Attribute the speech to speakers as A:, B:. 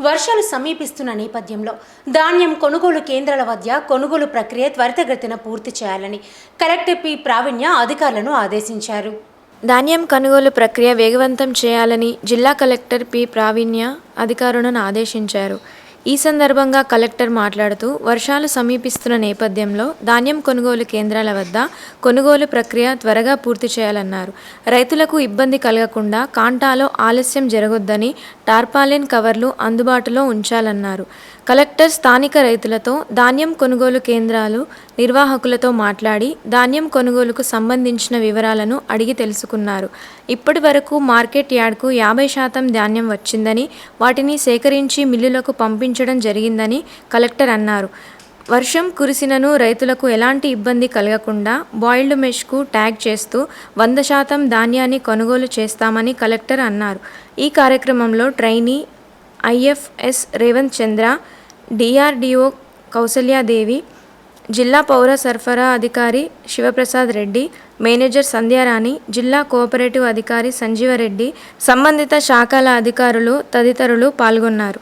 A: వర్షాలు సమీపిస్తున్న నేపథ్యంలో ధాన్యం కొనుగోలు కేంద్రాల వద్ద కొనుగోలు ప్రక్రియ త్వరితగతిన పూర్తి చేయాలని కలెక్టర్ పి ప్రావీణ్య అధికారులను ఆదేశించారు.
B: ధాన్యం కొనుగోలు ప్రక్రియ వేగవంతం చేయాలని జిల్లా కలెక్టర్ పి ప్రావీణ్య అధికారులను ఆదేశించారు. ఈ సందర్భంగా కలెక్టర్ మాట్లాడుతూ, వర్షాలు సమీపిస్తున్న నేపథ్యంలో ధాన్యం కొనుగోలు కేంద్రాల వద్ద కొనుగోలు ప్రక్రియ త్వరగా పూర్తి చేయాలన్నారు. రైతులకు ఇబ్బంది కలగకుండా కాంటాలో ఆలస్యం జరగొద్దని టార్పాలిన్ కవర్లు అందుబాటులో ఉంచాలన్నారు. కలెక్టర్ స్థానిక రైతులతో, ధాన్యం కొనుగోలు కేంద్రాలు నిర్వాహకులతో మాట్లాడి ధాన్యం కొనుగోలుకు సంబంధించిన వివరాలను అడిగి తెలుసుకున్నారు. ఇప్పటి వరకు మార్కెట్ యార్డ్కు 50% ధాన్యం వచ్చిందని, వాటిని సేకరించి మిల్లులకు పంపించడం జరిగిందని కలెక్టర్ అన్నారు. వర్షం కురిసినను రైతులకు ఎలాంటి ఇబ్బంది కలగకుండా బాయిల్డ్ మెష్కు ట్యాగ్ చేస్తూ 100% ధాన్యాన్ని కొనుగోలు చేస్తామని కలెక్టర్ అన్నారు. ఈ కార్యక్రమంలో ట్రైనీ ఐఎఫ్ఎస్ రేవంత్ చంద్ర, డిఆర్డిఓ కౌసల్యాదేవి, జిల్లా పౌర సరఫరా అధికారి శివప్రసాద్ రెడ్డి, మేనేజర్ సంధ్యారాణి, జిల్లా కోఆపరేటివ్ అధికారి సంజీవరెడ్డి, సంబంధిత శాఖల అధికారులు తదితరులు పాల్గొన్నారు.